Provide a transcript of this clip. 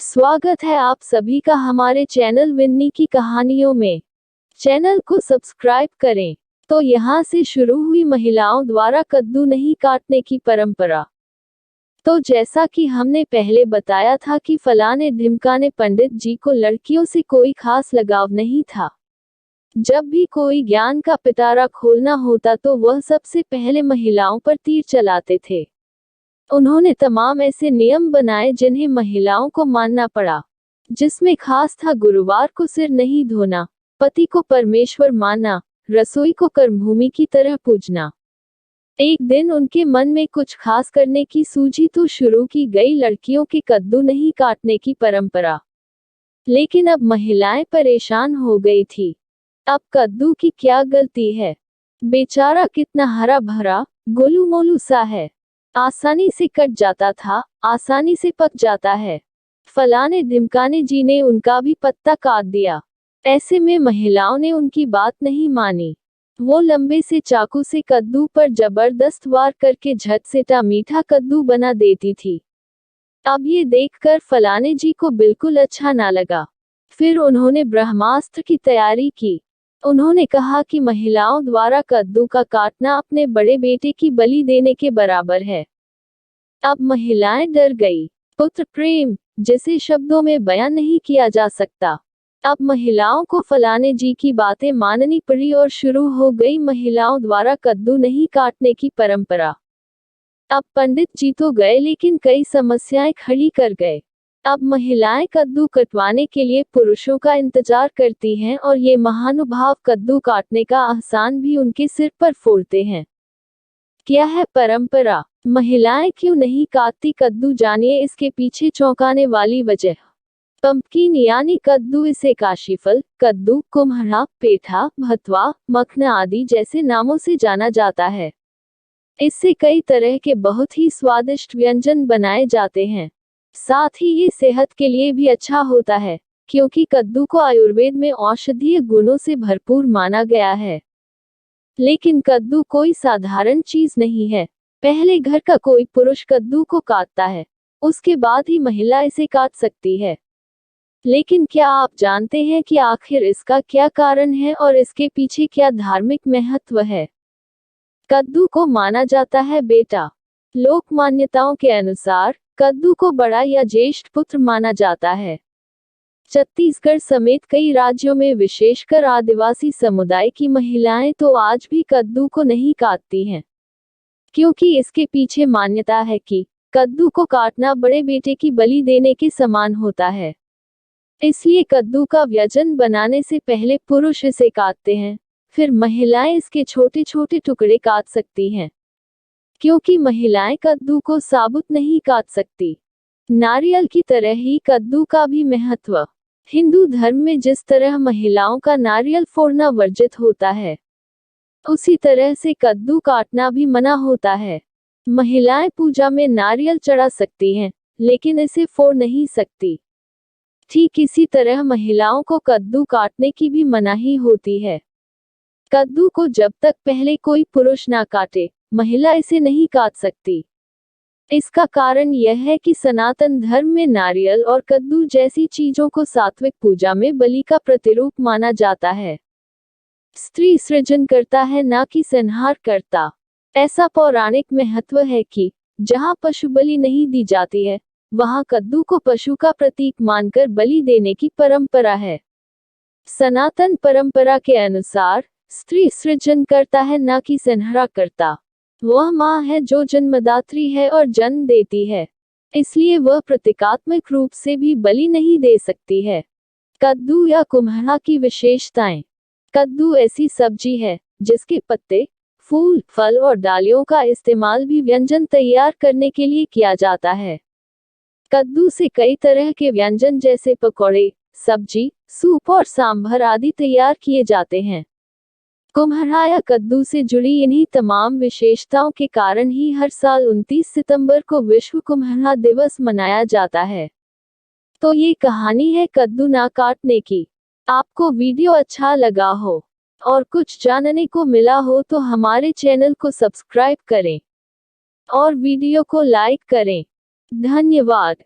स्वागत है आप सभी का हमारे चैनल विन्नी की कहानियों में। चैनल को सब्सक्राइब करें। तो यहाँ से शुरू हुई महिलाओं द्वारा कद्दू नहीं काटने की परंपरा। तो जैसा कि हमने पहले बताया था कि फलाने ढिमकाने पंडित जी को लड़कियों से कोई खास लगाव नहीं था। जब भी कोई ज्ञान का पिटारा खोलना होता तो वह सबसे पहले महिलाओं पर तीर चलाते थे। उन्होंने तमाम ऐसे नियम बनाए जिन्हें महिलाओं को मानना पड़ा, जिसमें खास था गुरुवार को सिर नहीं धोना, पति को परमेश्वर मानना, रसोई को कर्मभूमि की तरह पूजना। एक दिन उनके मन में कुछ खास करने की सूझी तो शुरू की गई लड़कियों के कद्दू नहीं काटने की परंपरा। लेकिन अब महिलाएं परेशान हो गई थी। अब कद्दू की क्या गलती है? बेचारा कितना हरा भरा गोलू मोलू सा है, आसानी से कट जाता था, आसानी से पक जाता है। फलाने ढिमकाने जी ने उनका भी पत्ता काट दिया। ऐसे में महिलाओं ने उनकी बात नहीं मानी। वो लंबे से चाकू से कद्दू पर जबरदस्त वार करके झट से मीठा कद्दू बना देती थी। अब ये देखकर फलाने जी को बिल्कुल अच्छा ना लगा। फिर उन्होंने ब्रह्मास्त्र की तैयारी की। उन्होंने कहा कि महिलाओं द्वारा कद्दू का काटना अपने बड़े बेटे की बलि देने के बराबर है। अब महिलाएं डर गई। पुत्र प्रेम, जिसे शब्दों में बयान नहीं किया जा सकता। अब महिलाओं को फलाने जी की बातें माननी पड़ी और शुरू हो गई महिलाओं द्वारा कद्दू नहीं काटने की परंपरा। अब पंडित जी तो गए लेकिन कई समस्याएं खड़ी कर गए। अब महिलाएं कद्दू कटवाने के लिए पुरुषों का इंतजार करती हैं और ये महानुभाव कद्दू काटने का आसान भी उनके सिर पर फोड़ते हैं। क्या है परंपरा? महिलाएं क्यों नहीं काटती कद्दू, जानिए इसके पीछे चौंकाने वाली वजह। पंपकिन यानी कद्दू, इसे काशीफल, कद्दू, कुम्हरा, पेठा, भतवा, मखना आदि जैसे नामों से जाना जाता है। इससे कई तरह के बहुत ही स्वादिष्ट व्यंजन बनाए जाते हैं। साथ ही ये सेहत के लिए भी अच्छा होता है, क्योंकि कद्दू को आयुर्वेद में औषधीय गुणों से भरपूर माना गया है। लेकिन कद्दू कोई साधारण चीज नहीं है। पहले घर का कोई पुरुष कद्दू को काटता है, उसके बाद ही महिला इसे काट सकती है। लेकिन क्या आप जानते हैं कि आखिर इसका क्या कारण है और इसके पीछे क्या धार्मिक महत्व है? कद्दू को माना जाता है बेटा। लोक मान्यताओं के अनुसार कद्दू को बड़ा या ज्येष्ठ पुत्र माना जाता है। छत्तीसगढ़ समेत कई राज्यों में विशेषकर आदिवासी समुदाय की महिलाएं तो आज भी कद्दू को नहीं काटती हैं, क्योंकि इसके पीछे मान्यता है कि कद्दू को काटना बड़े बेटे की बलि देने के समान होता है। इसलिए कद्दू का व्यंजन बनाने से पहले पुरुष इसे काटते हैं, फिर महिलाएं इसके छोटे छोटे टुकड़े काट सकती हैं, क्योंकि महिलाएं कद्दू को साबुत नहीं काट सकती। नारियल की तरह ही कद्दू का भी महत्व। हिंदू धर्म में जिस तरह महिलाओं का नारियल फोड़ना वर्जित होता है, उसी तरह से कद्दू काटना भी मना होता है। महिलाएं पूजा में नारियल चढ़ा सकती हैं, लेकिन इसे फोड़ नहीं सकती। ठीक इसी तरह महिलाओं को कद्दू काटने की भी मनाही होती है। कद्दू को जब तक पहले कोई पुरुष ना काटे, महिला इसे नहीं काट सकती। इसका कारण यह है कि सनातन धर्म में नारियल और कद्दू जैसी चीजों को सात्विक पूजा में बलि का प्रतिरूप माना जाता है। स्त्री सृजन करता है, ना कि संहार करता। ऐसा पौराणिक महत्व है कि जहाँ पशु बलि नहीं दी जाती है, वहाँ कद्दू को पशु का प्रतीक मानकर बलि देने की परंपरा है। सनातन परंपरा के अनुसार स्त्री सृजन करता है, ना कि संहार करता। वह माँ है जो जन्मदात्री है और जन्म देती है, इसलिए वह प्रतीकात्मक रूप से भी बलि नहीं दे सकती है। कद्दू या कुम्हरा की विशेषताएं। कद्दू ऐसी सब्जी है जिसके पत्ते, फूल, फल और डालियों का इस्तेमाल भी व्यंजन तैयार करने के लिए किया जाता है। कद्दू से कई तरह के व्यंजन जैसे पकौड़े, सब्जी, सूप और सांभर आदि तैयार किए जाते हैं। कुम्हरा या कद्दू से जुड़ी इन्हीं तमाम विशेषताओं के कारण ही हर साल 29 सितंबर को विश्व कुम्हरा दिवस मनाया जाता है। तो ये कहानी है कद्दू ना काटने की। आपको वीडियो अच्छा लगा हो और कुछ जानने को मिला हो तो हमारे चैनल को सब्सक्राइब करें और वीडियो को लाइक करें। धन्यवाद।